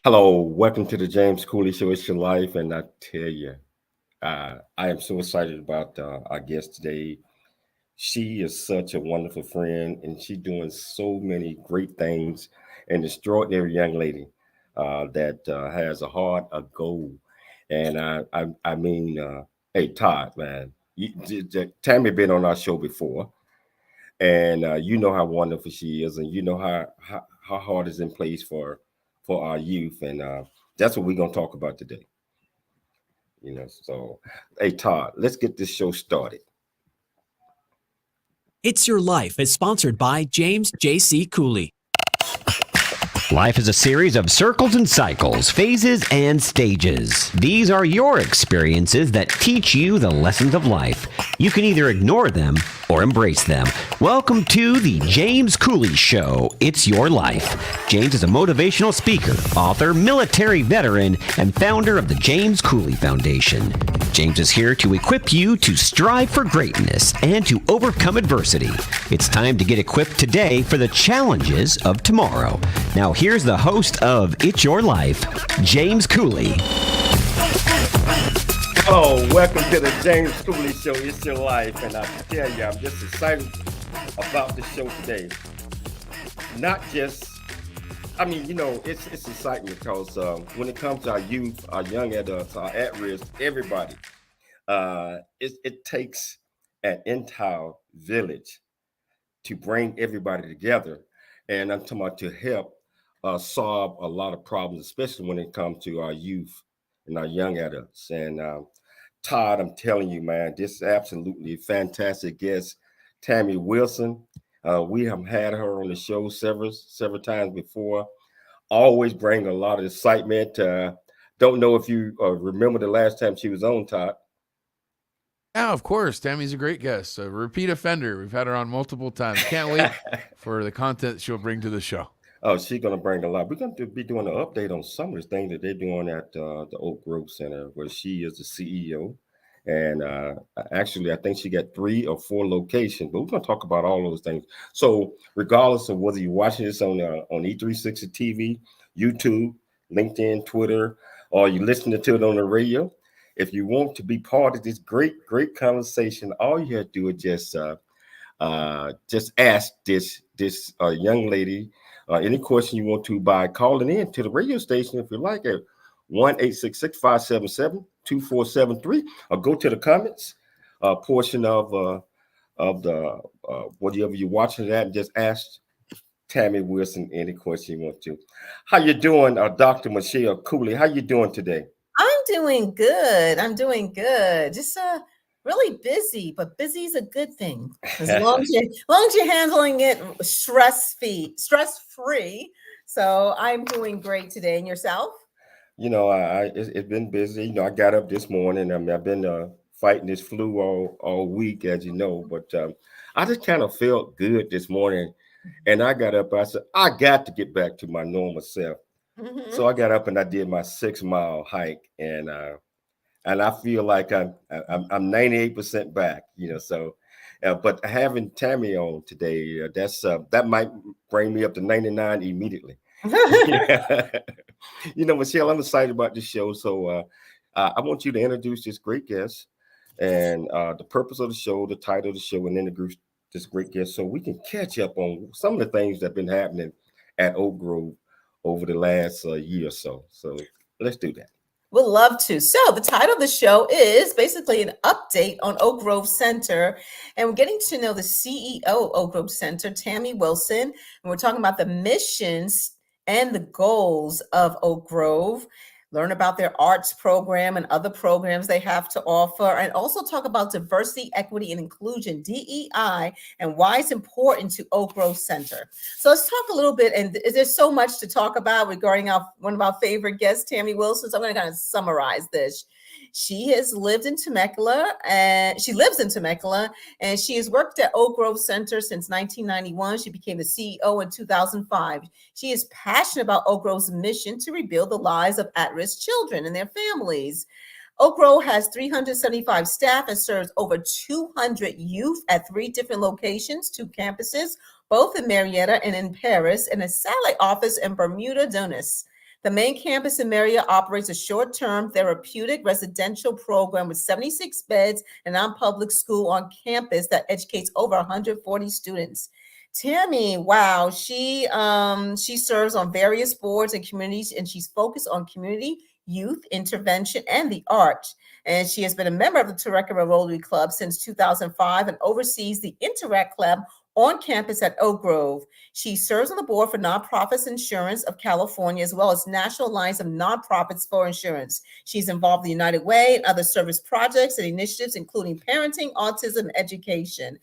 Hello, welcome to the James Cooley Show. It's your life, and I tell you, I am so excited about our guest today. She is such a wonderful friend, and she's doing so many great things. An extraordinary young lady that has a heart, a goal, and hey Todd, man, Tammy been on our show before, and you know how wonderful she is, and you know how hard is in place for our youth, and that's what we're gonna talk about today. So hey Todd, let's get this show started. It's Your Life is sponsored by James J.C. Cooley. Life is a series of circles and cycles, phases and stages. These are your experiences that teach you the lessons of life. You can either ignore them or embrace them. Welcome to the James Cooley Show. It's Your Life. James is a motivational speaker, author, military veteran, and founder of the James Cooley Foundation. James is here to equip you to strive for greatness and to overcome adversity. It's time to get equipped today for the challenges of tomorrow. Now here's the host of It's Your Life, James Cooley. Oh, welcome to the James Cooley Show. It's Your Life, and I tell you, I'm just excited about the show today. Not just, it's exciting because when it comes to our youth, our young adults, our at-risk, everybody, it takes an entire village to bring everybody together, and I'm talking about to help solve a lot of problems, especially when it comes to our youth and our young adults. And Todd, I'm telling you, man, this is absolutely fantastic guest, Tammy Wilson. We have had her on the show several times before. Always bring a lot of excitement. Don't know if you remember the last time she was on, Todd. Yeah, of course. Tammy's a great guest. A repeat offender. We've had her on multiple times. Can't wait for the content she'll bring to the show. Oh, she's going to bring a lot. We're going to be doing an update on some of the things that they're doing at the Oak Grove Center, where she is the CEO. And actually, I think she got 3 or 4 locations, but we're going to talk about all those things. So regardless of whether you're watching this on E360 TV, YouTube, LinkedIn, Twitter, or you're listening to it on the radio, if you want to be part of this great conversation, all you have to do is just ask this young lady any question you want to by calling in to the radio station if you like at 1-866-577-2473, or go to the comments portion of the whatever you're watching that and just ask Tammy Wilson any question you want to. How you doing, Dr. Michelle Cooley? How you doing today? I'm doing good. Just really busy, but busy is a good thing. As long as you're handling it stress-free. So I'm doing great today. And yourself? It's been busy. I got up this morning. I've been fighting this flu all week, as you know, but I just kind of felt good this morning. And I got up, I said, I got to get back to my normal self. Mm-hmm. So I got up and I did my 6-mile hike, and I feel like I'm 98% back, So, but having Tammy on today, that might bring me up to 99 immediately. Michelle, I'm excited about this show. So I want you to introduce this great guest and the purpose of the show, the title of the show, and introduce this great guest so we can catch up on some of the things that have been happening at Oak Grove over the last year or so. So let's do that. We'd love to. So the title of the show is basically an update on Oak Grove Center. And we're getting to know the CEO of Oak Grove Center, Tammy Wilson. And we're talking about the missions and the goals of Oak Grove. Learn about their arts program and other programs they have to offer, and also talk about diversity, equity, and inclusion, DEI, and why it's important to Oak Grove Center. So let's talk a little bit, and there's so much to talk about regarding one of our favorite guests, Tammy Wilson. So I'm going to kind of summarize this. She has lived in Temecula, and she lives in Temecula, and she has worked at Oak Grove Center since 1991. She became the CEO in 2005. She is passionate about Oak Grove's mission to rebuild the lives of at-risk children and their families. Oak Grove has 375 staff and serves over 200 youth at 3 different locations, 2 campuses, both in Murrieta and in Perris, and a satellite office in Bermuda Dunes. The main campus in Murrieta operates a short-term therapeutic residential program with 76 beds and non-public school on campus that educates over 140 students. Tammy, wow, she serves on various boards and communities, and she's focused on community, youth intervention, and the arts. And she has been a member of the Temecula Rotary Club since 2005 and oversees the Interact Club on campus at Oak Grove. She serves on the board for Nonprofits Insurance of California, as well as National Alliance of Nonprofits for Insurance. She's involved in the United Way and other service projects and initiatives, including parenting, autism, and education.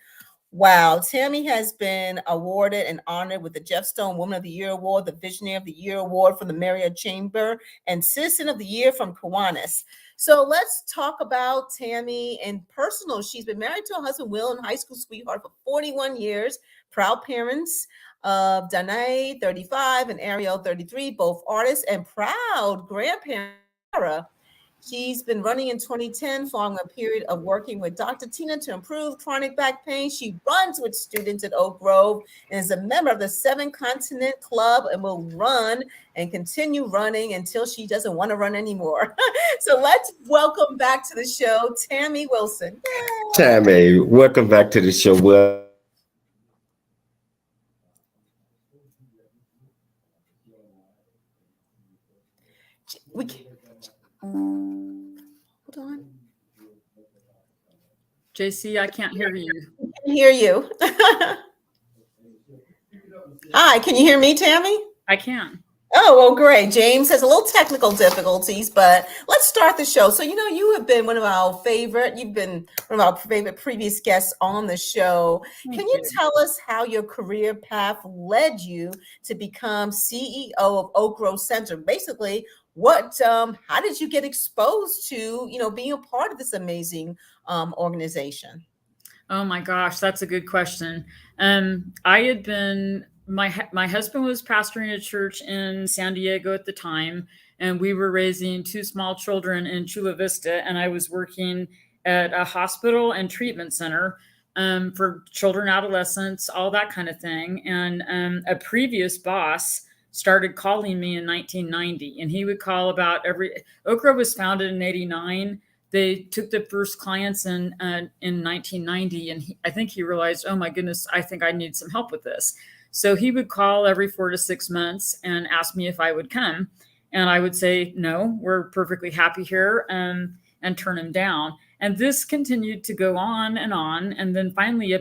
Wow, Tammy has been awarded and honored with the Jeff Stone Woman of the Year Award, the Visionary of the Year Award from the Murrieta Chamber, and Citizen of the Year from Kiwanis. So let's talk about Tammy in personal. She's been married to her husband, Will, and high school sweetheart for 41 years. Proud parents of Danae, 35, and Ariel, 33, both artists, and proud grandparents, Sarah. She's been running in 2010 following a period of working with Dr. Tina to improve chronic back pain. She runs with students at Oak Grove and is a member of the 7 Continent Club and will run and continue running until she doesn't want to run anymore. So let's welcome back to the show, Tammy Wilson. Yay. Tammy, welcome back to the show. Well, we can, hold on. JC, I can't hear you. I can hear you. Hi, can you hear me, Tammy? I can. Oh, well, great. James has a little technical difficulties, but let's start the show. So, you have been one of our favorite previous guests on the show. Can you tell us how your career path led you to become CEO of Oak Grove Center? Basically, how did you get exposed to, being a part of this amazing organization? Oh my gosh, that's a good question. My husband was pastoring a church in San Diego at the time, and we were raising 2 small children in Chula Vista, and I was working at a hospital and treatment center for children, adolescents, all that kind of thing. And a previous boss started calling me in 1990, and he would call about Oak Grove was founded in 89. They took the first clients in 1990, and I think he realized, oh my goodness, I think I need some help with this. So he would call every 4 to 6 months and ask me if I would come. And I would say, no, we're perfectly happy here, and turn him down. And this continued to go on. And then finally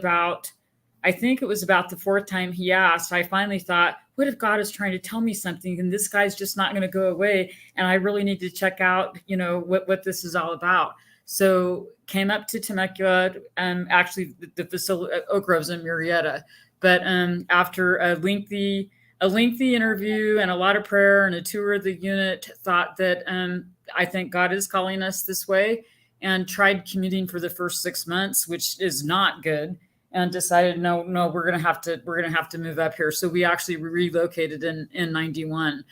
I think it was about the 4th time he asked, I finally thought, what if God is trying to tell me something and this guy's just not going to go away? And I really need to check out, what this is all about. So came up to Temecula, actually the facility, Oak Grove's in Murrieta. But after a lengthy interview and a lot of prayer and a tour of the unit, thought that I think God is calling us this way, and tried commuting for the first 6 months, which is not good, and decided no, we're gonna have to move up here. So we actually relocated in 91.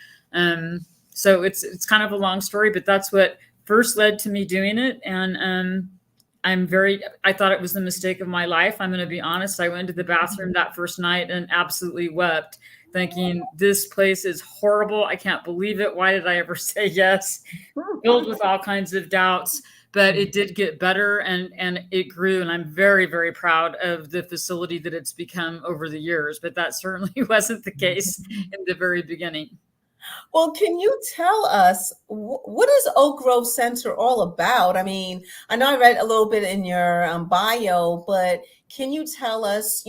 So it's kind of a long story, but that's what first led to me doing it. And I thought it was the mistake of my life. I'm going to be honest. I went to the bathroom that first night and absolutely wept, thinking this place is horrible. I can't believe it. Why did I ever say yes? Filled with all kinds of doubts, but it did get better and it grew. And I'm very, very proud of the facility that it's become over the years, but that certainly wasn't the case in the very beginning. Well, can you tell us what is Oak Grove Center all about? I mean, I know I read a little bit in your bio, but can you tell us,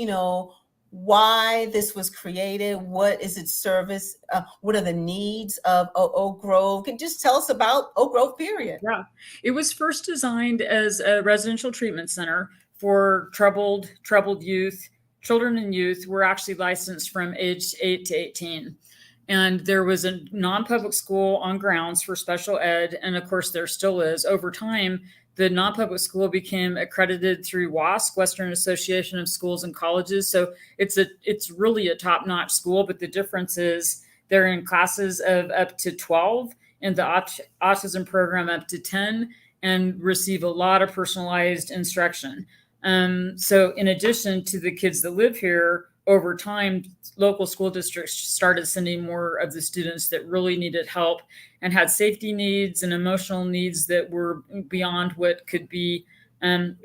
why this was created? What is its service? What are the needs of Oak Grove? Can you just tell us about Oak Grove, period? Yeah, it was first designed as a residential treatment center for troubled youth. Children and youth were actually licensed from age 8 to 18. And there was a non-public school on grounds for special ed. And of course, there still is. Over time, the non-public school became accredited through WASC, Western Association of Schools and Colleges. So it's really a top-notch school. But the difference is they're in classes of up to 12, in the autism program up to 10, and receive a lot of personalized instruction. So in addition to the kids that live here, over time, local school districts started sending more of the students that really needed help and had safety needs and emotional needs that were beyond what could be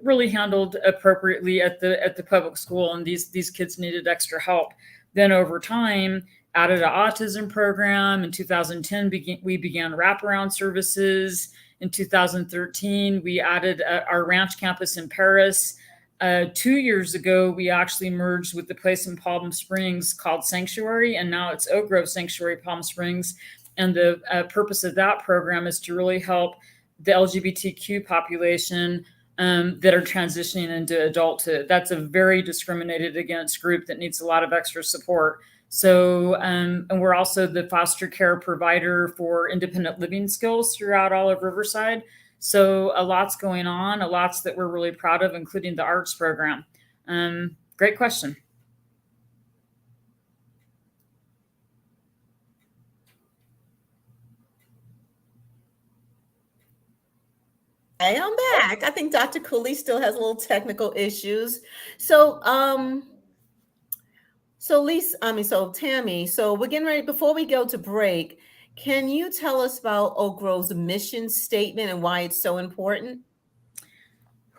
really handled appropriately at the public school. And these kids needed extra help. Then over time, added an autism program. In 2010, we began wraparound services. In 2013, we added our ranch campus in Perris. 2 years ago, we actually merged with the place in Palm Springs called Sanctuary, and now it's Oak Grove Sanctuary, Palm Springs. And the purpose of that program is to really help the LGBTQ population that are transitioning into adulthood. That's a very discriminated against group that needs a lot of extra support. So, and we're also the foster care provider for independent living skills throughout all of Riverside. So a lot's going on, a lot's that we're really proud of, including the arts program. Great question. Hey, I'm back. I think Dr. Cooley still has a little technical issues. So, Tammy, so we're getting ready. Before we go to break, can you tell us about Oak Grove's mission statement and why it's so important?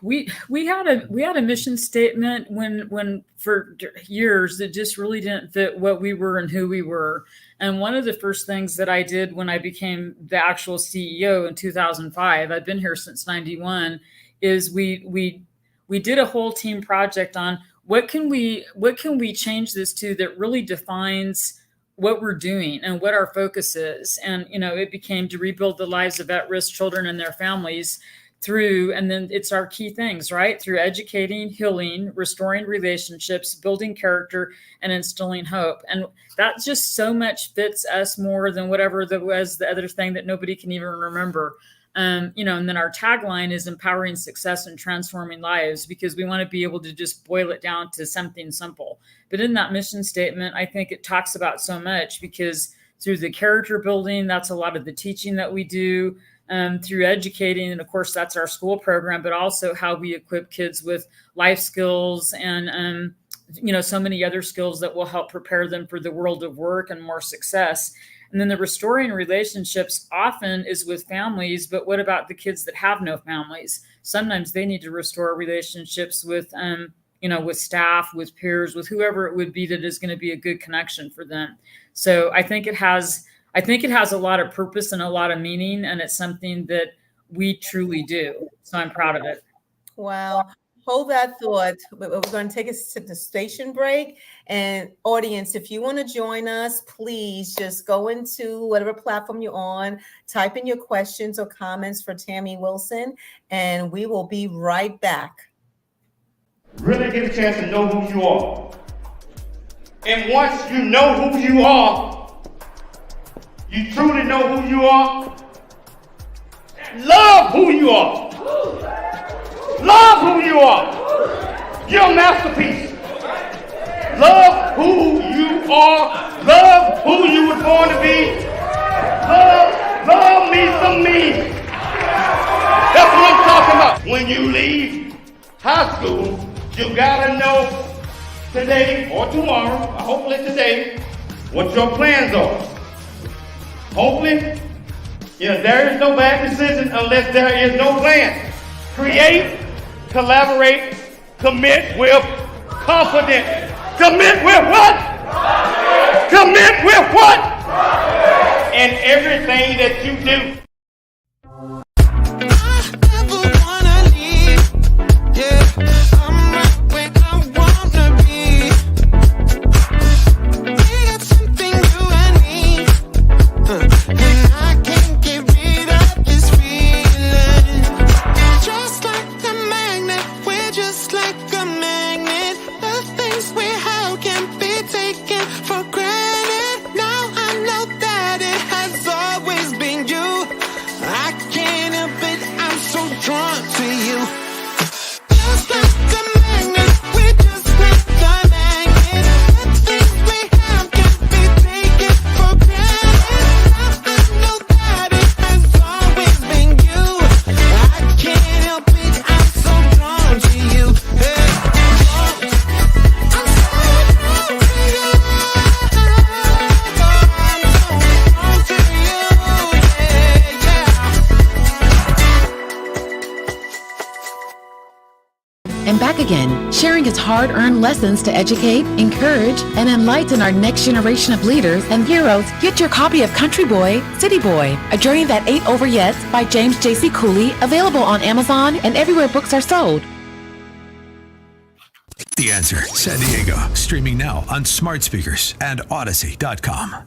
We had a mission statement when for years that just really didn't fit what we were and who we were. And one of the first things that I did when I became the actual CEO in 2005, I've been here since 91, is we did a whole team project on what can we change this to that really defines what we're doing and what our focus is. And, it became to rebuild the lives of at-risk children and their families and then it's our key things, right? Through educating, healing, restoring relationships, building character, and instilling hope. And that just so much fits us more than whatever that was the other thing that nobody can even remember. And then our tagline is empowering success and transforming lives, because we want to be able to just boil it down to something simple. But in that mission statement, I think it talks about so much, because through the character building, that's a lot of the teaching that we do, through educating. And of course, that's our school program, but also how we equip kids with life skills and, so many other skills that will help prepare them for the world of work and more success. And then the restoring relationships often is with families, but what about the kids that have no families? Sometimes they need to restore relationships with, with staff, with peers, with whoever it would be that is going to be a good connection for them. So I think it has a lot of purpose and a lot of meaning, and it's something that we truly do. So I'm proud of it. Wow. Hold that thought. We're going to take us to the station break. And audience, if you want to join us, please just go into whatever platform you're on, type in your questions or comments for Tammy Wilson, and we will be right back. Really get a chance to know who you are. And once you know who you are, you truly know who you are, love who you are. Love who you are. You're a masterpiece. Love who you are. Love who you were born to be. Love me some me. That's what I'm talking about. When you leave high school, you gotta know today or tomorrow, hopefully today, what your plans are. Hopefully, there is no bad decision unless there is no plan. Create, collaborate, commit with confidence. Commit with what? Commit with what? In everything that you do. For granted, now I know that it has always been you. sharing his hard-earned lessons to educate, encourage, and enlighten our next generation of leaders and heroes. Get your copy of Country Boy, City Boy, A Journey That Ain't Over Yet by James J.C. Cooley, available on Amazon and everywhere books are sold. The Answer San Diego, streaming now on smart speakers and Odyssey.com.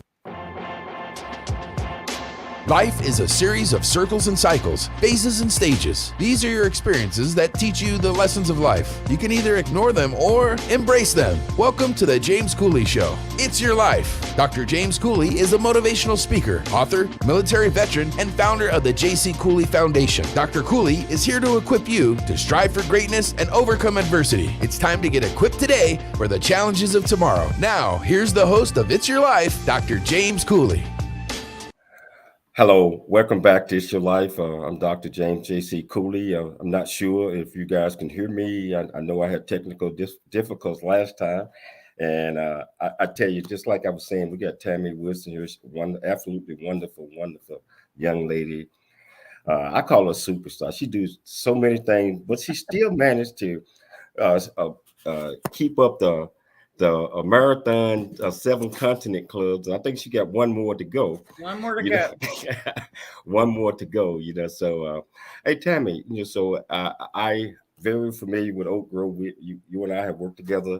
Life is a series of circles and cycles, phases and stages. These are your experiences that teach you the lessons of life. You can either ignore them or embrace them. Welcome to the James Cooley Show. It's your life. Dr. James Cooley is a motivational speaker, author, military veteran, and founder of the J.C. Cooley Foundation. Dr. Cooley is here to equip you to strive for greatness and overcome adversity. It's time to get equipped today for the challenges of tomorrow. Now, here's the host of It's Your Life, Dr. James Cooley. Hello, welcome back to It's Your Life. I'm Dr. James J.C. Cooley. I'm not sure if you guys can hear me. I know I had technical difficulties last time. And I tell you, just like I was saying, we got Tammy Wilson here. She's one absolutely wonderful young lady. I call her a superstar. She does so many things, but she still managed to keep up the marathon 7 continent clubs. I think she got one more to go. One more to go. One more to go. So hey Tammy, so I very familiar with Oak Grove. You and I have worked together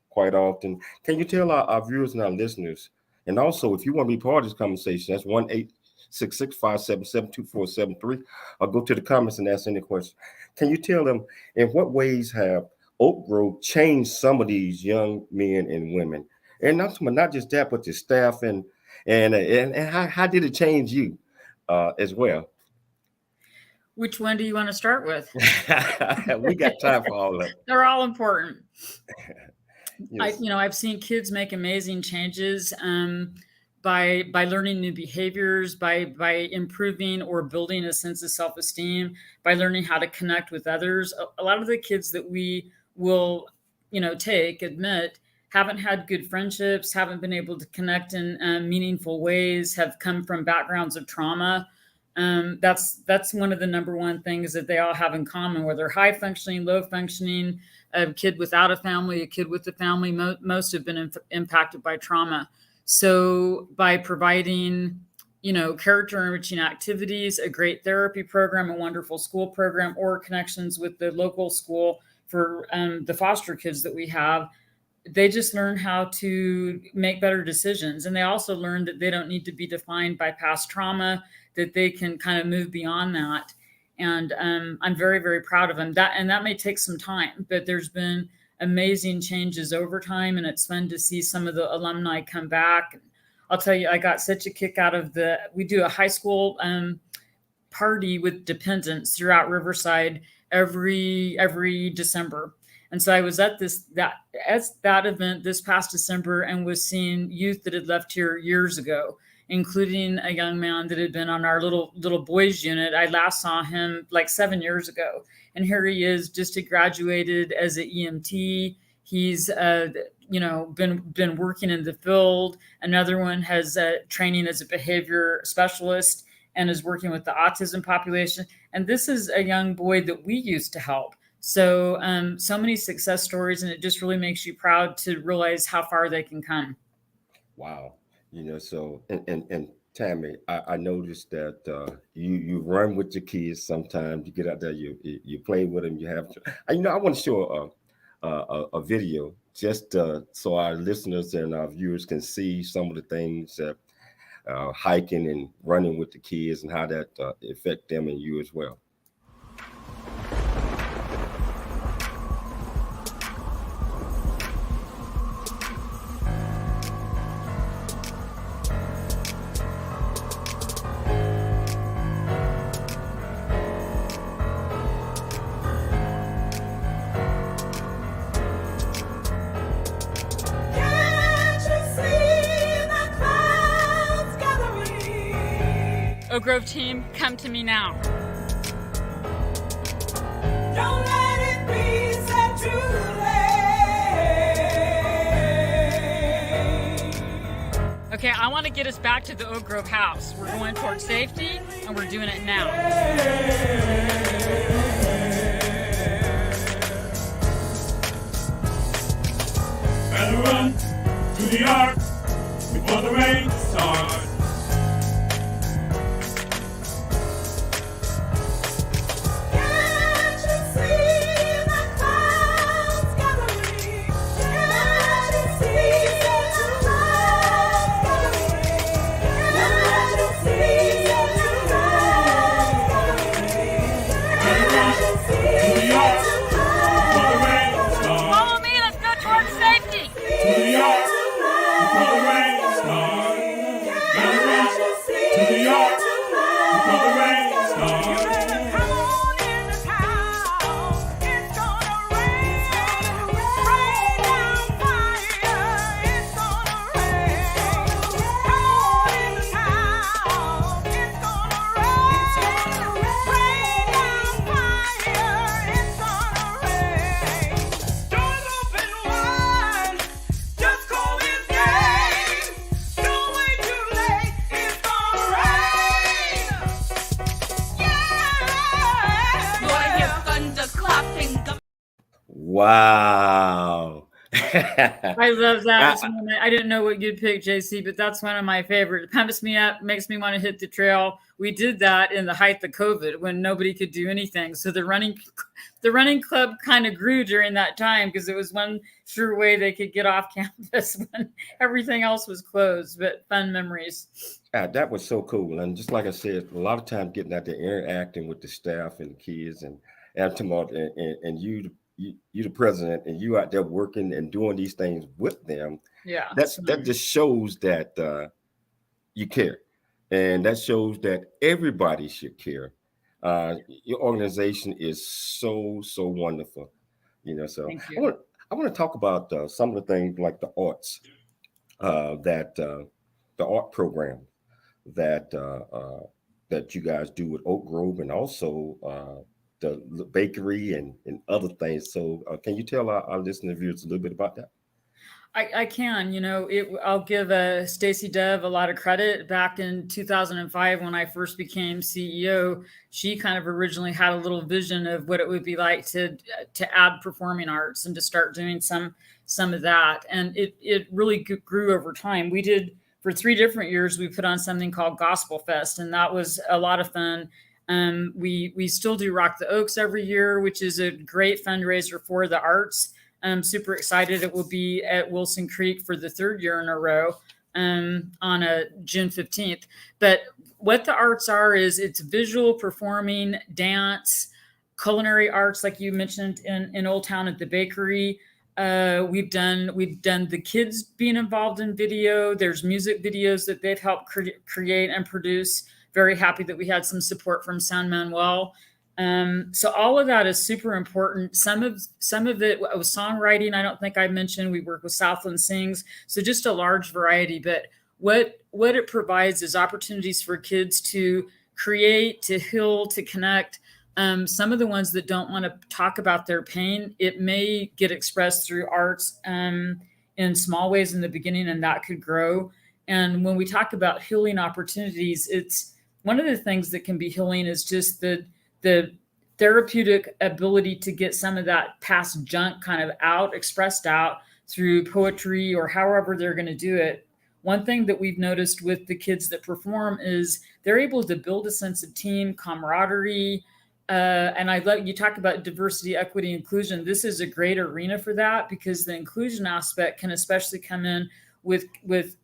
quite often. Can you tell our viewers and our listeners, and also if you want to be part of this conversation, that's 1-866-577-2473, or go to the comments and ask any questions. Can you tell them in what ways have Oak Grove changed some of these young men and women, and not just that, but the staff and how did it change you as well? Which one do you want to start with? We got time for all of them. They're all important. Yes. I've seen kids make amazing changes by learning new behaviors, by improving or building a sense of self-esteem, by learning how to connect with others. A lot of the kids that we will, admit, haven't had good friendships, haven't been able to connect in meaningful ways, have come from backgrounds of trauma. That's one of the number one things that they all have in common, whether high functioning, low functioning, a kid without a family, a kid with a family, most have been impacted by trauma. So by providing, character enriching activities, a great therapy program, a wonderful school program, or connections with the local school for the foster kids that we have, they just learn how to make better decisions. And they also learn that they don't need to be defined by past trauma, that they can kind of move beyond that. And I'm very, very proud of them. That may take some time, but there's been amazing changes over time. And it's fun to see some of the alumni come back. I'll tell you, I got such a kick out of we do a high school party with dependents throughout Riverside every December. And so I was at that event this past December and was seeing youth that had left here years ago, including a young man that had been on our little boys unit. I last saw him like 7 years ago. And here he is, just graduated as an EMT. He's, been working in the field. Another one has training as a behavior specialist and is working with the autism population. And this is a young boy that we used to help. So many success stories, and it just really makes you proud to realize how far they can come. Wow. So, and Tammy, I noticed that you run with your kids sometimes. You get out there, you play with them. You have, I want to show a video just so our listeners and our viewers can see some of the things that hiking and running with the kids and how that affect them and you as well. Oak Grove team, come to me now. Don't let it be said too late. Okay, I want to get us back to the Oak Grove house. We're going towards safety, and we're doing it now. Gotta run to the ark before the rain starts. Can't you see the clouds gathering? Can't you see the clouds gathering? Can't you see the clouds gathering? Can't you see the ark before the rain starts? Follow me, let's go towards safety. To the ark before the rain starts. Gotta run to the ark before the rain starts. Come on in the town, it's gonna rain. Rain down fire, it's gonna rain. Come on in the town, it's gonna rain. Rain down fire, it's gonna rain. Doors open wide, just call his name. Don't wait too late, it's gonna rain. Yeah. Boy, hear thunder clapping. Wow. I love that. It's one I didn't know what you'd pick, JC, but that's one of my favorites. It pumps me up, makes me want to hit the trail. We did that in the height of COVID when nobody could do anything. So the running club kind of grew during that time because it was one sure way they could get off campus when everything else was closed. But fun memories. That was so cool. And just like I said, a lot of times getting out there interacting with the staff and the kids and tomorrow, and you the president, and you out there working and doing these things with them. Yeah. That just shows that you care. And that shows that everybody should care. Your organization is so wonderful. So Thank you. I want to talk about some of the things like the arts, the art program that you guys do with Oak Grove, and also the bakery and other things. So can you tell our listener viewers a little bit about that? I can, I'll give Stacy Dev a lot of credit. Back in 2005, when I first became CEO, she kind of originally had a little vision of what it would be like to add performing arts and to start doing some of that. And it really grew over time. We did, for 3 different years, we put on something called Gospel Fest, and that was a lot of fun. We still do Rock the Oaks every year, which is a great fundraiser for the arts. I'm super excited. It will be at Wilson Creek for the 3rd year in a row on June 15th. But what the arts are is it's visual, performing, dance, culinary arts, like you mentioned in Old Town at the bakery. We've done the kids being involved in video. There's music videos that they've helped create and produce. Very happy that we had some support from San Manuel. So all of that is super important. Some of it was songwriting. I don't think I mentioned we work with Southland Sings. So just a large variety, but what it provides is opportunities for kids to create, to heal, to connect. Some of the ones that don't want to talk about their pain, it may get expressed through arts in small ways in the beginning, and that could grow. And when we talk about healing opportunities, it's one of the things that can be healing is just the therapeutic ability to get some of that past junk kind of out, expressed out through poetry or however they're going to do it. One thing that we've noticed with the kids that perform is they're able to build a sense of team camaraderie. And I let you talk about diversity, equity, inclusion. This is a great arena for that because the inclusion aspect can especially come in with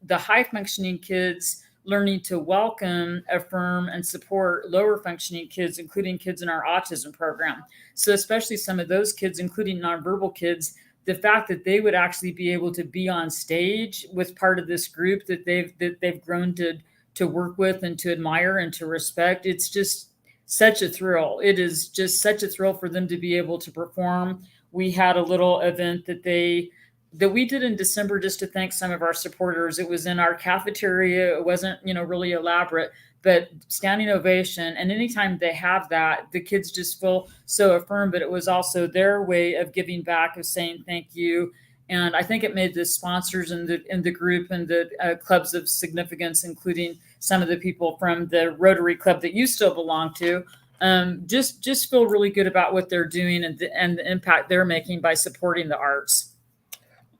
the high functioning kids learning to welcome, affirm, and support lower functioning kids, including kids in our autism program. So especially some of those kids, including nonverbal kids, the fact that they would actually be able to be on stage with part of this group that they've grown to work with and to admire and to respect, it's just such a thrill. It is just such a thrill for them to be able to perform. We had a little event that we did in December just to thank some of our supporters. It was in our cafeteria. It wasn't, really elaborate, but standing ovation. And anytime they have that, the kids just feel so affirmed, but it was also their way of giving back, of saying thank you. And I think it made the sponsors in the group and the clubs of significance, including some of the people from the Rotary Club that you still belong to, just feel really good about what they're doing and the impact they're making by supporting the arts.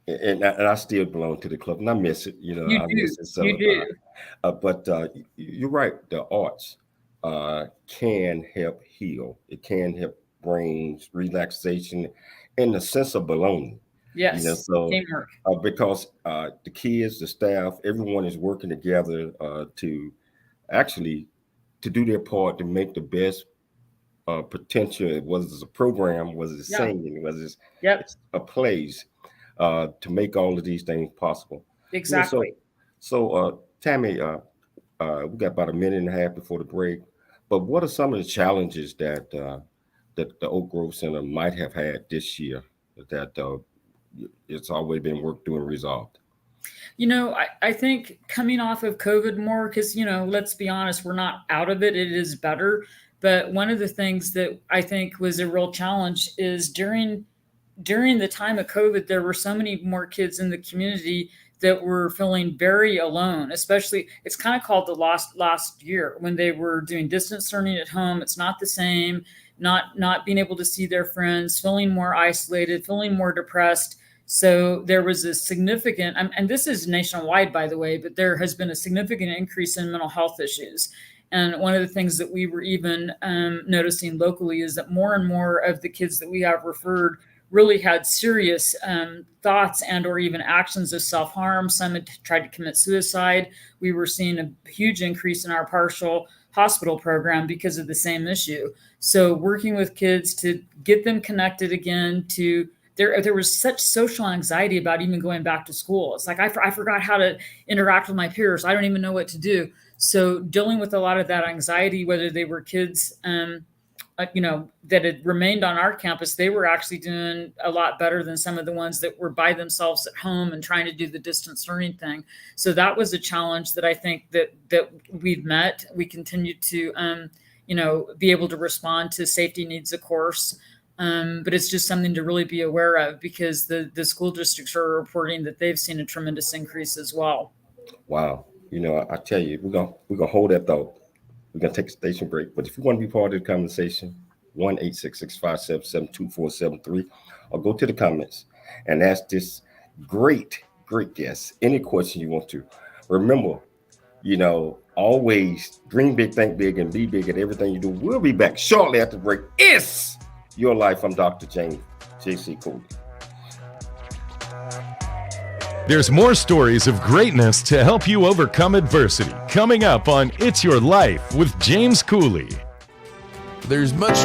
and I still belong to the club, and I miss it. You I do. miss it. So, You do. but you're right. The arts can help heal. It can help bring relaxation and a sense of belonging. Yes. So Teamwork. because the kids, the staff, everyone is working together to actually to do their part to make the best potential, whether it's a program, whether it's Yeah. singing, whether it's Yep. a plays, to make all of these things possible. Exactly. So Tammy, we got about a minute and a half before the break, but what are some of the challenges that that the Oak Grove Center might have had this year that it's already been worked through and resolved? I think coming off of COVID more, because, let's be honest, we're not out of it. It is better. But one of the things that I think was a real challenge is during the time of COVID, there were so many more kids in the community that were feeling very alone, especially it's kind of called the last year when they were doing distance learning at home. It's not the same, not being able to see their friends, feeling more isolated, feeling more depressed. So there was a significant, and this is nationwide, by the way, but there has been a significant increase in mental health issues. And one of the things that we were even noticing locally is that more and more of the kids that we have referred really had serious thoughts and or even actions of self-harm. Some had tried to commit suicide. We were seeing a huge increase in our partial hospital program because of the same issue. So working with kids to get them connected again to there was such social anxiety about even going back to school. It's like, I forgot how to interact with my peers. I don't even know what to do. So dealing with a lot of that anxiety, whether they were kids, that had remained on our campus, they were actually doing a lot better than some of the ones that were by themselves at home and trying to do the distance learning thing. So that was a challenge that I think that we've met. We continue to, be able to respond to safety needs, of course. But it's just something to really be aware of because the school districts are reporting that they've seen a tremendous increase as well. Wow. I tell you, we're gonna hold that thought. We're gonna take a station break. But if you want to be part of the conversation, 1-866-577-2473, or go to the comments and ask this great guest any question you want to. Remember, always dream big, think big, and be big at everything you do. We'll be back shortly after the break. It's Your Life. I'm Dr. James J.C. Cooley. There's more stories of greatness to help you overcome adversity coming up on It's Your Life with James Cooley. There's much.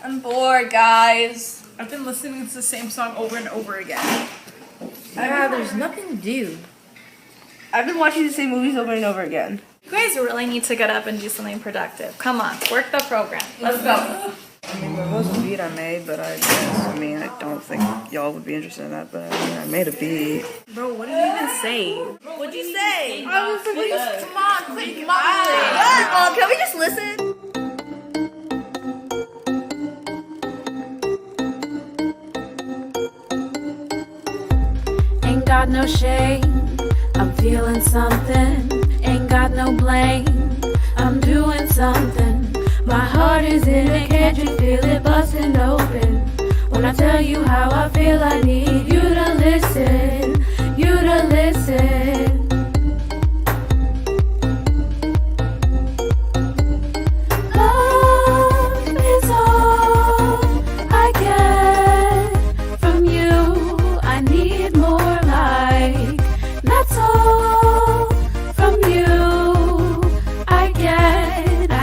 I'm bored, guys. I've been listening to the same song over and over again. Yeah, there's nothing to do. I've been watching the same movies over and over again. You guys really need to get up and do something productive. Come on, work the program. Let's go. There was a beat I made, but I don't think y'all would be interested in that, but I made a beat. Bro, what did you even say? What'd you say? I was like, Come on, quick, come on. Can we just listen? Ain't got no shame, I'm feeling something. Ain't got no blame, I'm doing something. My heart is in it, can't you feel it busting open? When I tell you how I feel, I need you to listen, you to listen. Love is all I get from you. I need more like, that's all from you. I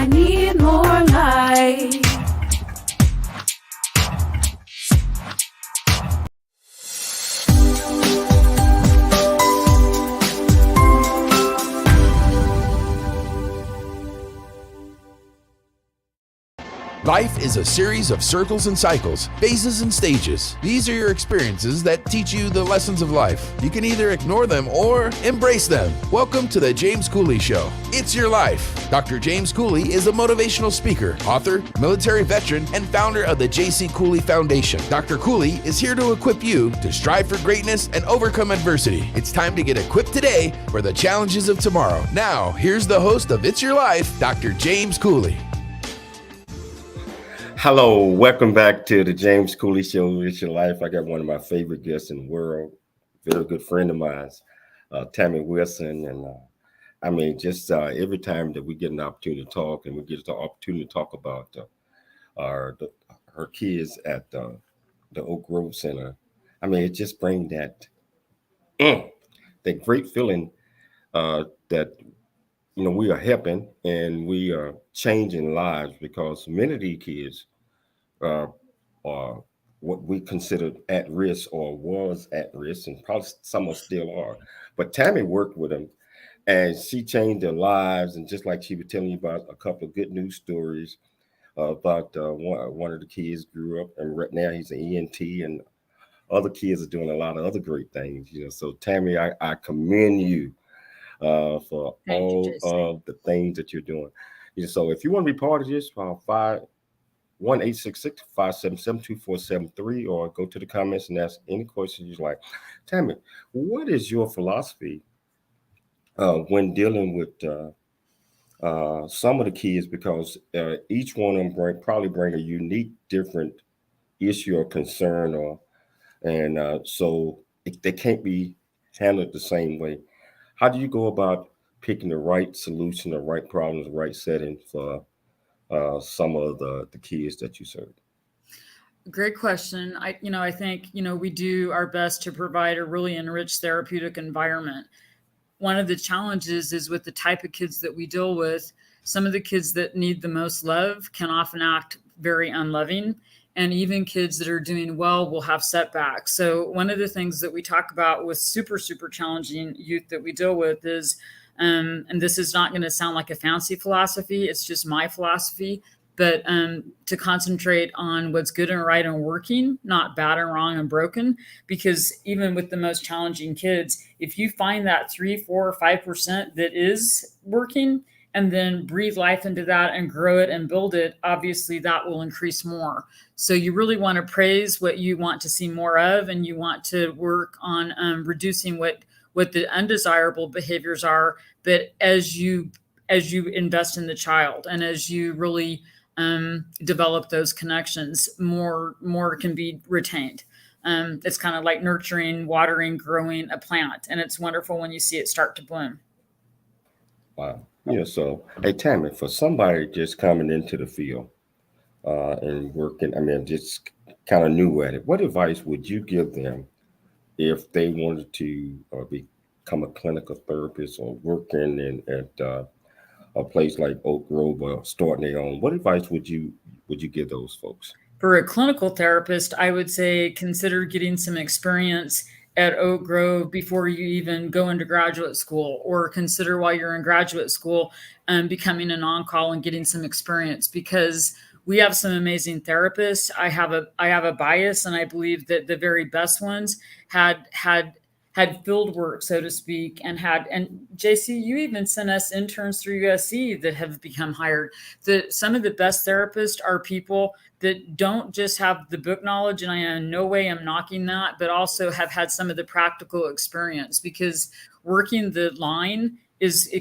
need more like. Life is a series of circles and cycles, phases and stages. These are your experiences that teach you the lessons of life. You can either ignore them or embrace them. Welcome to the James Cooley Show. It's your life. Dr. James Cooley is a motivational speaker, author, military veteran, and founder of the J.C. Cooley Foundation. Dr. Cooley is here to equip you to strive for greatness and overcome adversity. It's time to get equipped today for the challenges of tomorrow. Now, here's the host of It's Your Life, Dr. James Cooley. Hello, welcome back to the James Cooley Show. It's Your Life. I got one of my favorite guests in the world, very good friend of mine, Tammy Wilson. And just every time that we get an opportunity to talk, and we get the opportunity to talk about her kids at the Oak Grove Center, it just brings that great feeling that we are helping and we are changing lives, because many of these kids are what we considered at risk or was at risk, and probably some of still are. But Tammy worked with them and she changed their lives. And just like she was telling you about a couple of good news stories about one of the kids grew up, and right now he's an ENT, and other kids are doing a lot of other great things. So Tammy, I commend you for all of the things that you're doing. So if you want to be part of this, 1-866-577-2473, or go to the comments and ask any questions you like. Tammy, what is your philosophy when dealing with some of the kids? Because each one of them probably bring a unique, different issue or concern, so they can't be handled the same way. How do you go about picking the right solution, the right problems, the right setting for some of the kids that you serve? Great question. I think, we do our best to provide a really enriched therapeutic environment. One of the challenges is with the type of kids that we deal with. Some of the kids that need the most love can often act very unloving, and even kids that are doing well will have setbacks. So one of the things that we talk about with super, super challenging youth that we deal with is, and this is not going to sound like a fancy philosophy, it's just my philosophy, but to concentrate on what's good and right and working, not bad and wrong and broken. Because even with the most challenging kids, if you find that 3, 4, or 5% that is working, and then breathe life into that and grow it and build it, obviously that will increase more. So you really want to praise what you want to see more of, and you want to work on reducing what the undesirable behaviors are. But as you invest in the child and as you really develop those connections, more can be retained. It's kind of like nurturing, watering, growing a plant, and it's wonderful when you see it start to bloom. Wow. So, hey, Tammy, for somebody just coming into the field and working, just kind of new at it, what advice would you give them if they wanted to become a clinical therapist or working at a place like Oak Grove or starting their own? What advice would you give those folks? For a clinical therapist, I would say consider getting some experience at Oak Grove before you even go into graduate school, or consider while you're in graduate school becoming an on-call and getting some experience, because we have some amazing therapists. I have a bias, and I believe that the very best ones had field work, so to speak, and JC, you even sent us interns through USC that have become hired. Some of the best therapists are people that don't just have the book knowledge, and I in no way am knocking that, but also have had some of the practical experience, because working the line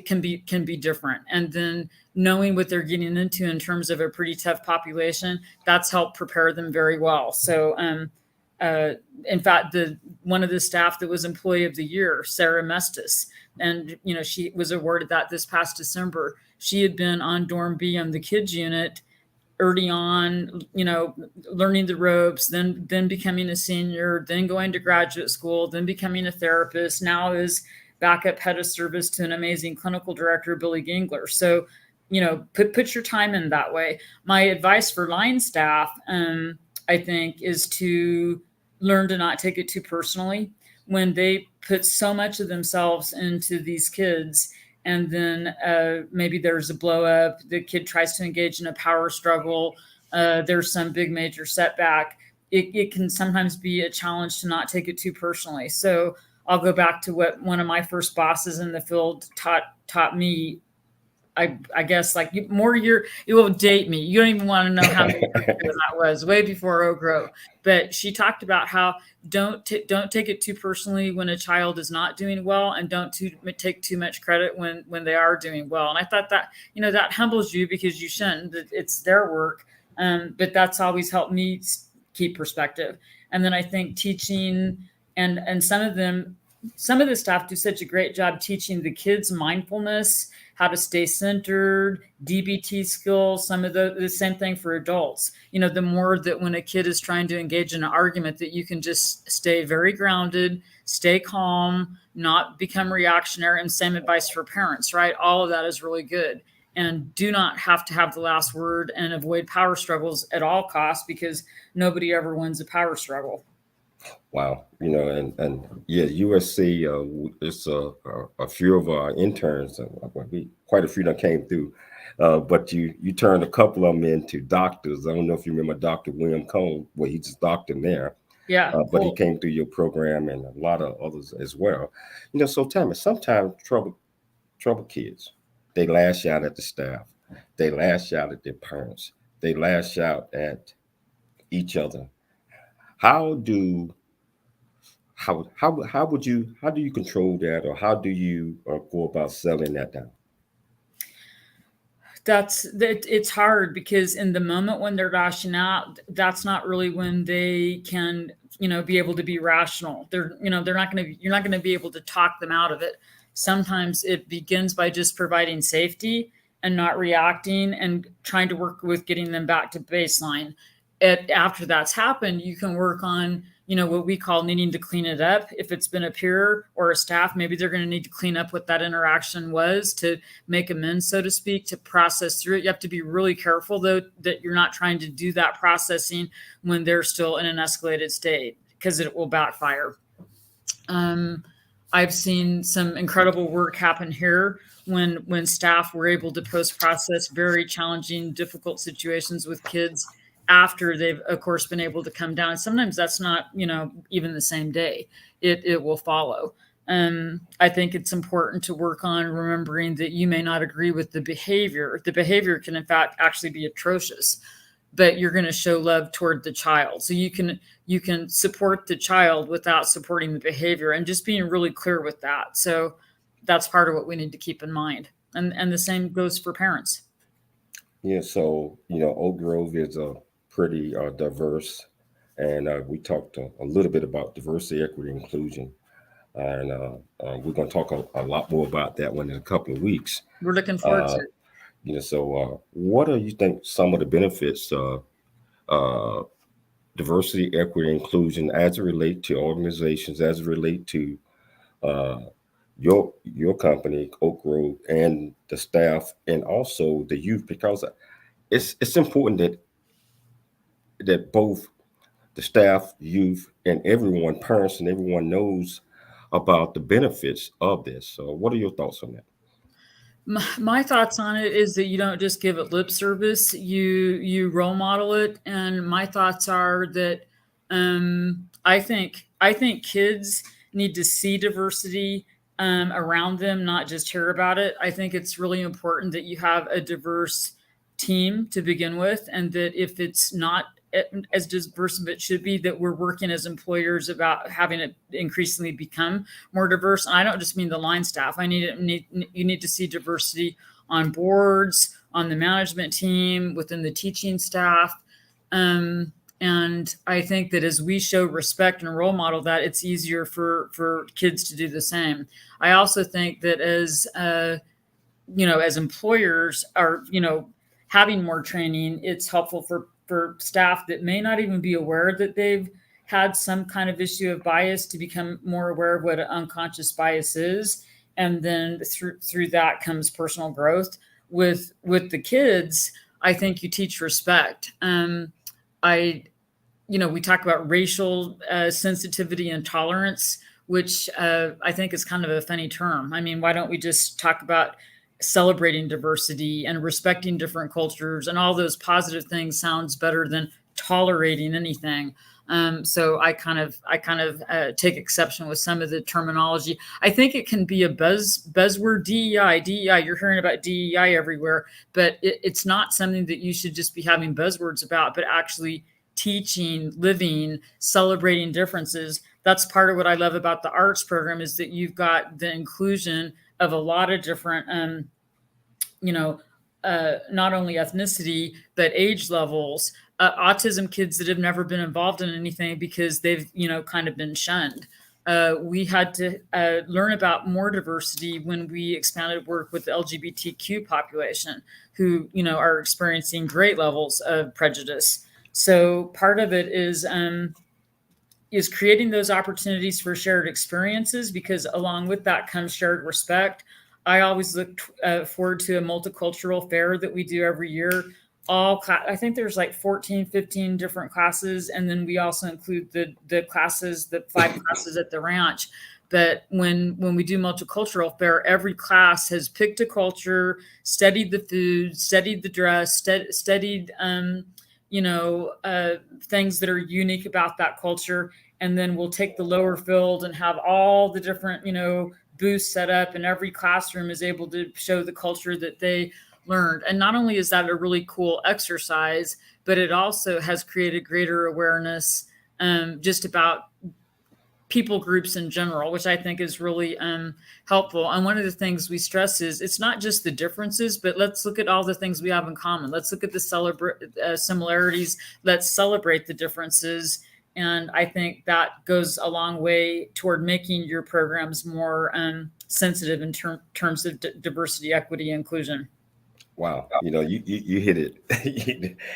can be different. And then knowing what they're getting into in terms of a pretty tough population, that's helped prepare them very well. So, in fact, one of the staff that was Employee of the Year, Sarah Mestis, and she was awarded that this past December. She had been on Dorm B on the kids unit early on, learning the ropes, then becoming a senior, then going to graduate school, then becoming a therapist. Now is backup head of service to an amazing clinical director, Billy Gingler. So, put your time in that way. My advice for line staff, I think, is to learn to not take it too personally when they put so much of themselves into these kids, and then maybe there's a blow up, the kid tries to engage in a power struggle, there's some big major setback, it can sometimes be a challenge to not take it too personally. So I'll go back to what one of my first bosses in the field taught me. I guess like it will date me. You don't even want to know how many years ago that was, way before Oak Grove. But she talked about how don't take it too personally when a child is not doing well, and don't take too much credit when they are doing well. And I thought that, that humbles you, because you shouldn't. It's their work. But that's always helped me keep perspective. And then I think teaching and some of the staff do such a great job teaching the kids mindfulness, how to stay centered, DBT skills, some of the same thing for adults. The more that when a kid is trying to engage in an argument, that you can just stay very grounded, stay calm, not become reactionary, and same advice for parents, right? All of that is really good. And do not have to have the last word, and avoid power struggles at all costs, because nobody ever wins a power struggle. Wow, and yeah, USC. It's a few of our interns. Quite a few that came through, but you turned a couple of them into doctors. I don't know if you remember Dr. William Cone. Well, he's a doctor there. Yeah, but he came through your program, and a lot of others as well. So Tammy, sometimes trouble kids, they lash out at the staff, they lash out at their parents, they lash out at each other. How do you control that, or how do you go about selling that down? It's hard, because in the moment when they're lashing out, that's not really when they can, be able to be rational. You're not going to be able to talk them out of it. Sometimes it begins by just providing safety and not reacting, and trying to work with getting them back to baseline. After that's happened, you can work on, what we call needing to clean it up. If it's been a peer or a staff, maybe they're going to need to clean up what that interaction was, to make amends, so to speak, to process through it. You have to be really careful, though, that you're not trying to do that processing when they're still in an escalated state, because it will backfire. I've seen some incredible work happen here when staff were able to post-process very challenging, difficult situations with kids after they've, of course, been able to come down. And sometimes that's not, even the same day. It will follow. I think it's important to work on remembering that you may not agree with the behavior. The behavior can, in fact, actually be atrocious, but you're going to show love toward the child. So you can support the child without supporting the behavior, and just being really clear with that. So that's part of what we need to keep in mind. And the same goes for parents. Yeah. So, Oak Grove is a pretty diverse, and we talked a little bit about diversity, equity, inclusion, and we're going to talk a lot more about that one in a couple of weeks. We're looking forward to it. So what do you think some of the benefits of diversity, equity, inclusion as it relate to organizations, as it relate to your company, Oak Grove, and the staff, and also the youth? Because it's important that both the staff, youth, and everyone, parents, and everyone knows about the benefits of this. So what are your thoughts on that? My thoughts on it is that you don't just give it lip service, you role model it. And my thoughts are that I think kids need to see diversity around them, not just hear about it. I think it's really important that you have a diverse team to begin with, and that if it's not as diverse as it should be, that we're working as employers about having it increasingly become more diverse. And I don't just mean the line staff. You need to see diversity on boards, on the management team, within the teaching staff. And I think that as we show respect and role model that, it's easier for kids to do the same. I also think that as employers are, having more training, it's helpful for staff that may not even be aware that they've had some kind of issue of bias, to become more aware of what an unconscious bias is. And then through that comes personal growth. With the kids, I think you teach respect. We talk about racial sensitivity and tolerance, which I think is kind of a funny term. I mean, why don't we just talk about celebrating diversity and respecting different cultures and all those positive things sounds better than tolerating anything. So I kind of take exception with some of the terminology. I think it can be a buzzword, DEI. You're hearing about DEI everywhere, but it's not something that you should just be having buzzwords about, but actually teaching, living, celebrating differences. That's part of what I love about the arts program, is that you've got the inclusion of a lot of different, not only ethnicity, but age levels, autism kids that have never been involved in anything because they've, kind of been shunned. We had to learn about more diversity when we expanded work with the LGBTQ population, who, are experiencing great levels of prejudice. So part of it is creating those opportunities for shared experiences, because along with that comes shared respect. I always look forward to a multicultural fair that we do every year. I think there's like 14, 15 different classes. And then we also include the classes, the 5 classes at the ranch. But when we do multicultural fair, every class has picked a culture, studied the food, studied the dress, studied, things that are unique about that culture. And then we'll take the lower field and have all the different, booths set up, and every classroom is able to show the culture that they learned. And not only is that a really cool exercise, but it also has created greater awareness just about people groups in general, which I think is really helpful. And one of the things we stress is it's not just the differences, but let's look at all the things we have in common. Let's look at the similarities. Let's celebrate the differences. And I think that goes a long way toward making your programs more sensitive in terms of diversity, equity, inclusion. Wow, you hit it.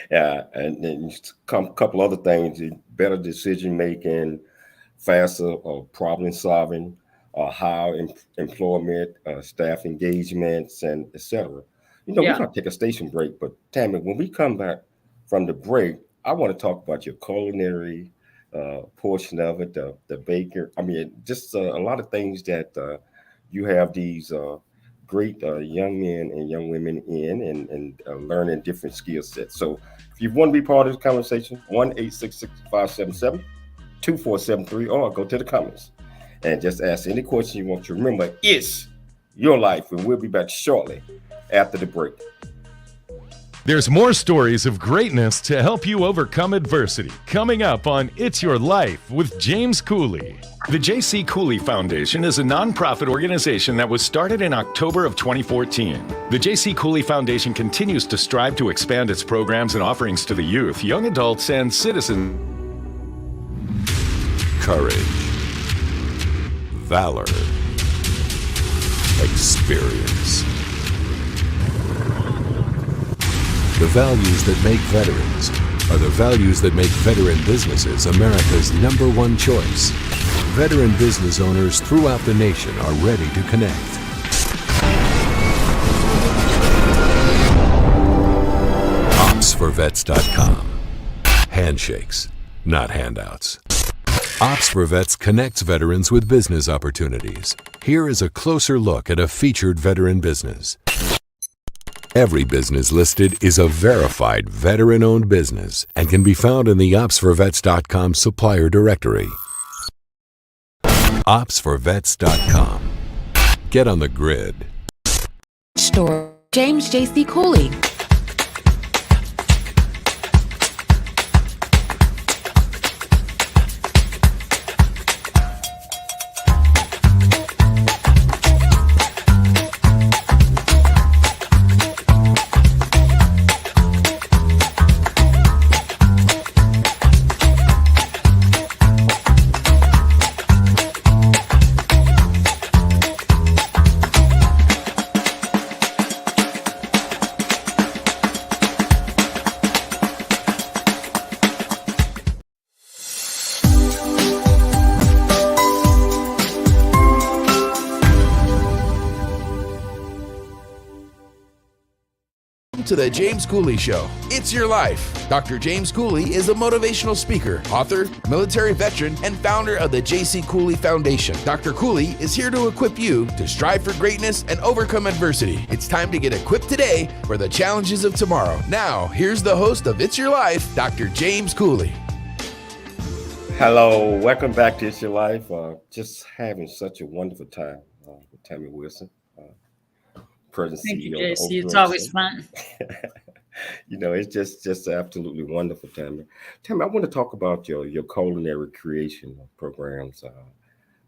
Yeah, and then a couple other things: better decision making, faster problem solving, higher employment, staff engagements, and etc. We're going to take a station break, but Tammy, when we come back from the break, I want to talk about your culinary portion of it, the baker. I mean, just a lot of things that you have these great young men and young women in and learning different skill sets. So if you want to be part of this conversation, 1-866-577-2473, or go to the comments and just ask any question you want to. Remember, it's your life, and we'll be back shortly after the break. There's more stories of greatness to help you overcome adversity coming up on It's Your Life with James Cooley. The J.C. Cooley Foundation is a nonprofit organization that was started in October of 2014. The J.C. Cooley Foundation continues to strive to expand its programs and offerings to the youth, young adults, and citizens. Courage, valor, experience. The values that make veterans are the values that make veteran businesses America's #1 choice. Veteran business owners throughout the nation are ready to connect. OpsForVets.com. Handshakes, not handouts. Ops for Vets connects veterans with business opportunities. Here is a closer look at a featured veteran business. Every business listed is a verified veteran-owned business and can be found in the OpsForVets.com supplier directory. OpsForVets.com. Get on the grid. Store James J.C. Cooley. Welcome to the James Cooley Show. It's your life. Dr. James Cooley is a motivational speaker, author, military veteran, and founder of the J.C. Cooley Foundation. Dr. Cooley is here to equip you to strive for greatness and overcome adversity. It's time to get equipped today for the challenges of tomorrow. Now, here's the host of It's Your Life, Dr. James Cooley. Hello, welcome back to It's Your Life. Just having such a wonderful time with Tammy Wilson, President Thank CEO you, of JC. Oak It's Grove always Center. fun. You know, it's just absolutely wonderful, Tammy. Tammy, I want to talk about your culinary creation programs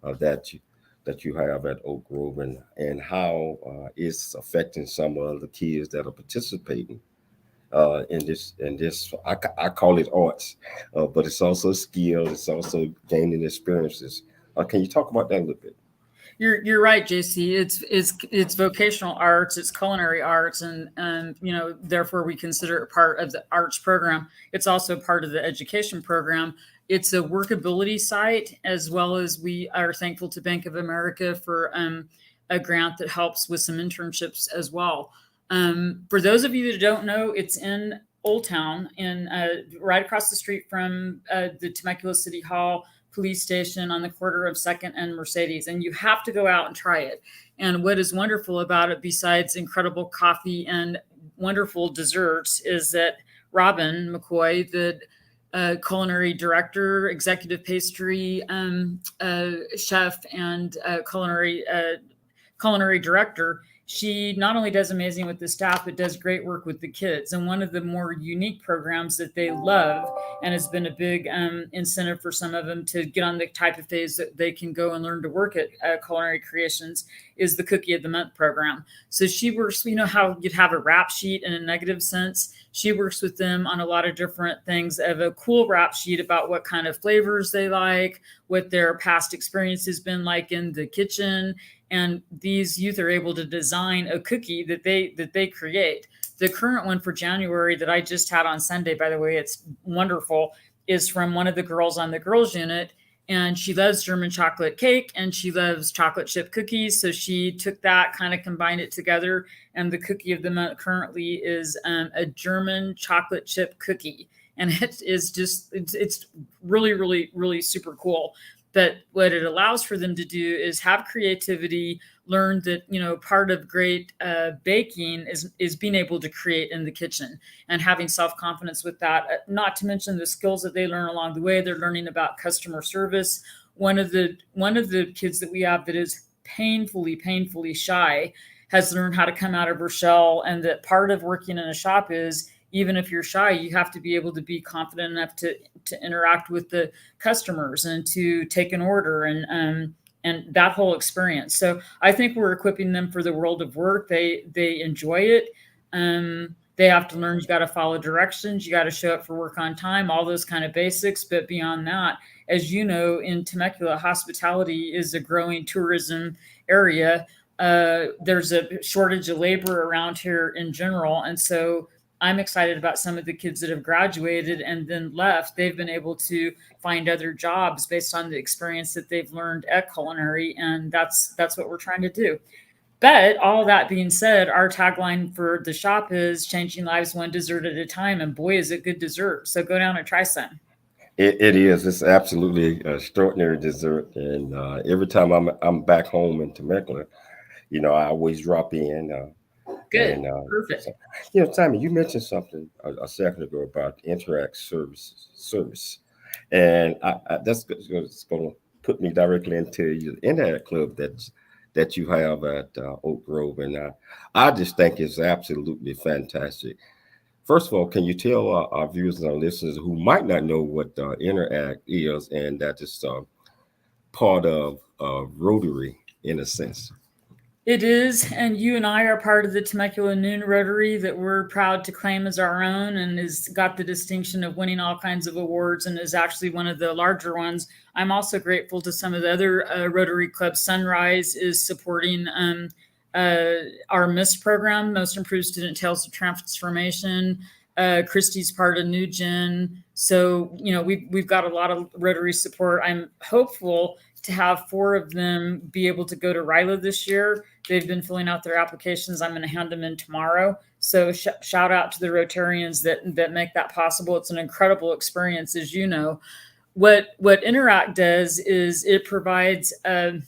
that you have at Oak Grove and how it's affecting some of the kids that are participating in this. I call it arts, but it's also skill. It's also gaining experiences. Can you talk about that a little bit? You're right, JC. It's vocational arts, it's culinary arts, and you know, therefore we consider it part of the arts program. It's also part of the education program. It's a workability site, as well as we are thankful to Bank of America for a grant that helps with some internships as well. For those of you that don't know, it's in Old Town, right across the street from the Temecula City Hall police station on the corner of 2nd and Mercedes, and you have to go out and try it. And what is wonderful about it, besides incredible coffee and wonderful desserts, is that Robin McCoy, the culinary director, executive pastry chef, and culinary director, she not only does amazing with the staff, but does great work with the kids. And one of the more unique programs that they love, and has been a big incentive for some of them to get on the type of phase that they can go and learn to work at Culinary Creations, is the Cookie of the Month program. So she works, you know how you'd have a rap sheet in a negative sense? She works with them on a lot of different things, of a cool rap sheet about what kind of flavors they like, what their past experience has been like in the kitchen. And these youth are able to design a cookie that they create. The current one for January that I just had on Sunday, by the way, it's wonderful, is from one of the girls on the girls unit. And she loves German chocolate cake and she loves chocolate chip cookies. So she took that, kind of combined it together. And the Cookie of the Month currently is a German chocolate chip cookie. And it is just, it's really, really, really super cool. But what it allows for them to do is have creativity, learn that, you know, part of great baking is being able to create in the kitchen and having self-confidence with that, not to mention the skills that they learn along the way. They're learning about customer service. One of the kids that we have that is painfully shy has learned how to come out of her shell, and that part of working in a shop is, even if you're shy, you have to be able to be confident enough to interact with the customers and to take an order and that whole experience. So I think we're equipping them for the world of work. They enjoy it. They have to learn, you got to follow directions. You got to show up for work on time, all those kind of basics. But beyond that, as you know, in Temecula, hospitality is a growing tourism area. There's a shortage of labor around here in general. And so I'm excited about some of the kids that have graduated and then left. They've been able to find other jobs based on the experience that they've learned at culinary. And that's what we're trying to do. But all that being said, our tagline for the shop is changing lives one dessert at a time. And boy, is it good dessert. So go down and try some. It is. It's absolutely extraordinary dessert. And every time I'm back home in Temecula, you know, I always drop in. Good. Perfect. So, you know, Tammy, you mentioned something a second ago about Interact service. And that's going to put me directly into the Interact Club that you have at Oak Grove. And I just think it's absolutely fantastic. First of all, can you tell our viewers and our listeners who might not know what Interact is, and that is part of Rotary in a sense? It is, and you and I are part of the Temecula Noon Rotary that we're proud to claim as our own, and has got the distinction of winning all kinds of awards, and is actually one of the larger ones. I'm also grateful to some of the other Rotary clubs. Sunrise is supporting our MIST program, Most Improved Student Tales of Transformation. Christy's part of New Gen. So, you know, we've got a lot of Rotary support. I'm hopeful to have 4 of them be able to go to RILA this year They've been filling out their applications. I'm going to hand them in tomorrow. So shout out to the Rotarians that make that possible. It's an incredible experience, as you know. What Interact does is it provides a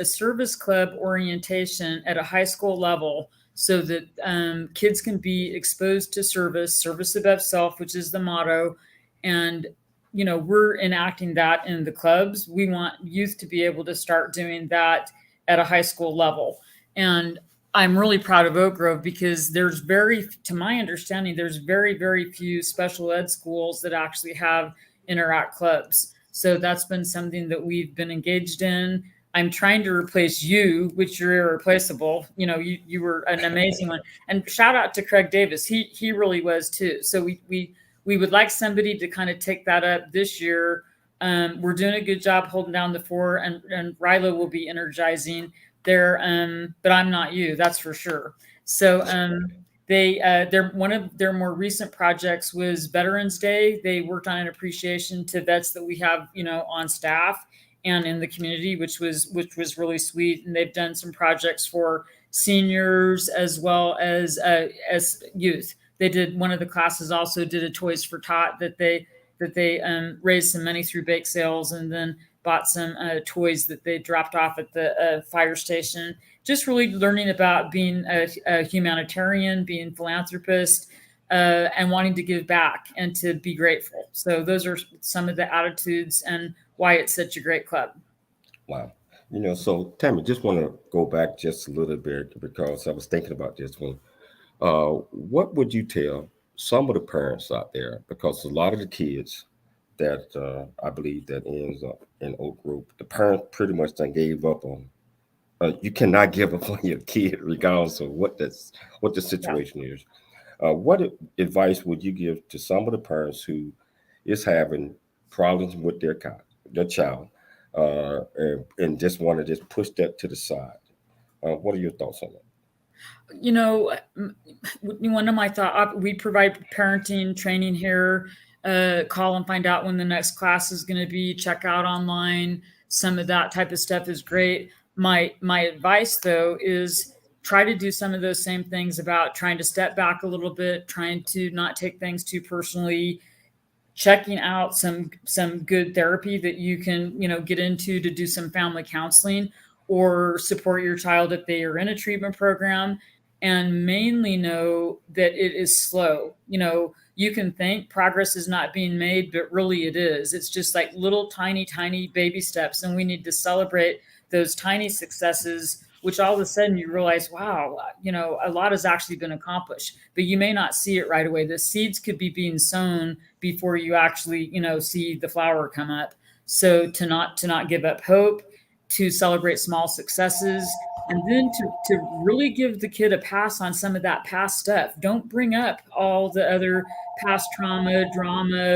service club orientation at a high school level so that kids can be exposed to service above self, which is the motto. And, we're enacting that in the clubs. We want youth to be able to start doing that at a high school level. And I'm really proud of Oak Grove because to my understanding, there's very, very few special ed schools that actually have Interact clubs. So that's been something that we've been engaged in. I'm trying to replace you, which you're irreplaceable. You were an amazing one. And shout out to Craig Davis. He really was too. So we would like somebody to kind of take that up this year. We're doing a good job holding down the fort, and Rilo will be energizing there. But I'm not you, that's for sure. So they're one of their more recent projects was Veterans Day. They worked on an appreciation to vets that we have, on staff and in the community, which was really sweet. And they've done some projects for seniors as well as youth. They did one of the classes also did a Toys for Tot that they raised some money through bake sales and then bought some toys that they dropped off at the fire station. Just really learning about being a humanitarian, being a philanthropist, and wanting to give back and to be grateful. So those are some of the attitudes and why it's such a great club. Wow. So Tammy, just want to go back just a little bit because I was thinking about this one. What would you tell some of the parents out there? Because a lot of the kids that I believe that ends up in Oak Grove, the parents pretty much done gave up on. You cannot give up on your kid regardless of what the situation is. What advice would you give to some of the parents who is having problems with their child and just want to just push that to the side? What are your thoughts on that? One of my thoughts, we provide parenting training here. Call and find out when the next class is going to be. Check out online. Some of that type of stuff is great. My advice, though, is try to do some of those same things about trying to step back a little bit, trying to not take things too personally, checking out some good therapy that you can, get into to do some family counseling or support your child if they are in a treatment program, and mainly know that it is slow. You can think progress is not being made, but really it is. It's just like little tiny baby steps. And we need to celebrate those tiny successes, which all of a sudden you realize, wow, a lot has actually been accomplished, but you may not see it right away. The seeds could be being sown before you actually, see the flower come up. So to not give up hope, to celebrate small successes, and then to really give the kid a pass on some of that past stuff. Don't bring up all the other past drama,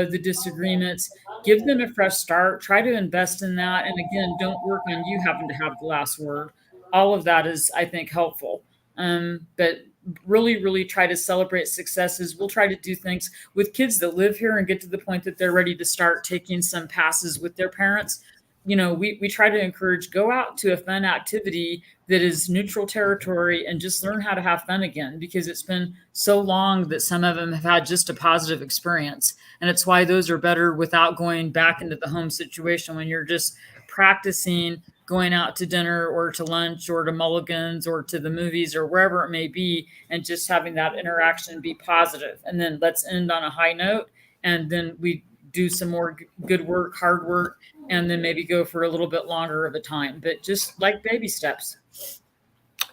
the disagreements. Give them a fresh start. Try to invest in that. And again, don't work on you having to have the last word. All of that is, I think, helpful. But really try to celebrate successes. We'll try to do things with kids that live here and get to the point that they're ready to start taking some passes with their parents. We try to encourage, go out to a fun activity that is neutral territory and just learn how to have fun again, because it's been so long that some of them have had just a positive experience. And it's why those are better without going back into the home situation, when you're just practicing going out to dinner or to lunch or to Mulligan's or to the movies or wherever it may be, and just having that interaction be positive. And then let's end on a high note. And then we do some more good work, hard work, and then maybe go for a little bit longer of a time, but just like baby steps.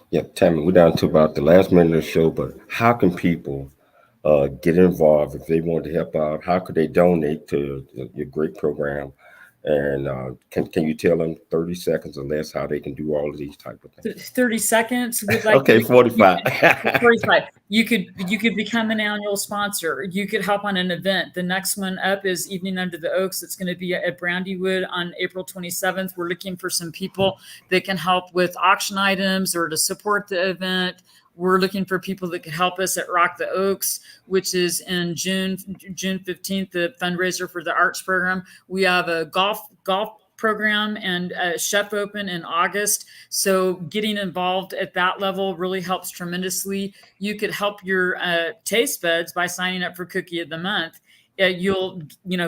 Yeah, Tammy, we're down to about the last minute of the show, but how can people get involved if they want to help out? How could they donate to your great program? And can you tell them 30 seconds or less how they can do all of these type of things? 30 seconds. Okay, 45. 45. You could become an annual sponsor. You could help on an event. The next one up is Evening Under the Oaks. It's going to be at Brandywood on April 27th. We're looking for some people that can help with auction items or to support the event. We're looking for people that could help us at Rock the Oaks, which is in June 15th, the fundraiser for the arts program. We have a golf program and Chef Open in August. So getting involved at that level really helps tremendously. You could help your taste buds by signing up for Cookie of the Month. You'll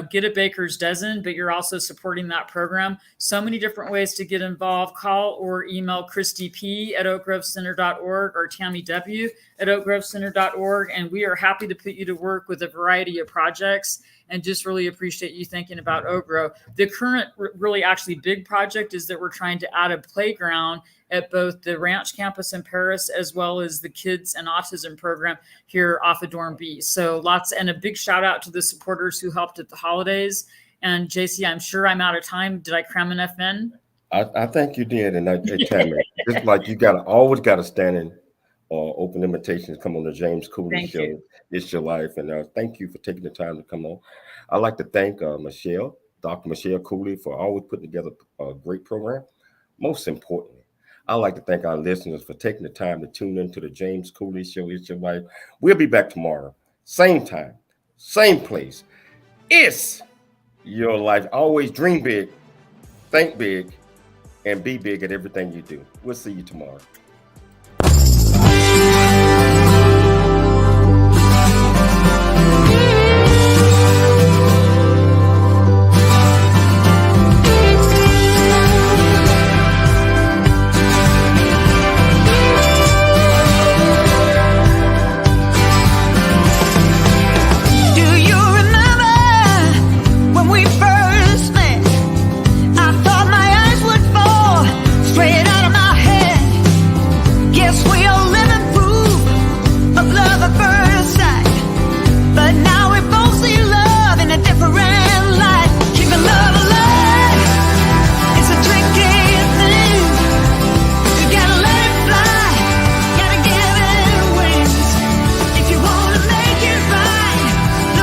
get a baker's dozen, but you're also supporting that program. So many different ways to get involved. Call or email Christy P at oakgrovecenter.org or Tammy W at oakgrovecenter.org. And we are happy to put you to work with a variety of projects, and just really appreciate you thinking about Oak Grove. The current really actually big project is that we're trying to add a playground at both the Ranch campus in Perris, as well as the Kids and Autism program here off of Dorm B. So and a big shout out to the supporters who helped at the holidays. And JC, I'm sure I'm out of time. Did I cram enough in? I think you did. And Tammy, it's like you always got to stand in open invitations. Come on the James Cooley Show. You. It's your life. And thank you for taking the time to come on. I'd like to thank Michelle, Dr. Michelle Cooley, for always putting together a great program. Most importantly, I'd like to thank our listeners for taking the time to tune into the James Cooley Show. It's your life. We'll be back tomorrow. Same time, same place. It's your life. Always dream big, think big, and be big at everything you do. We'll see you tomorrow.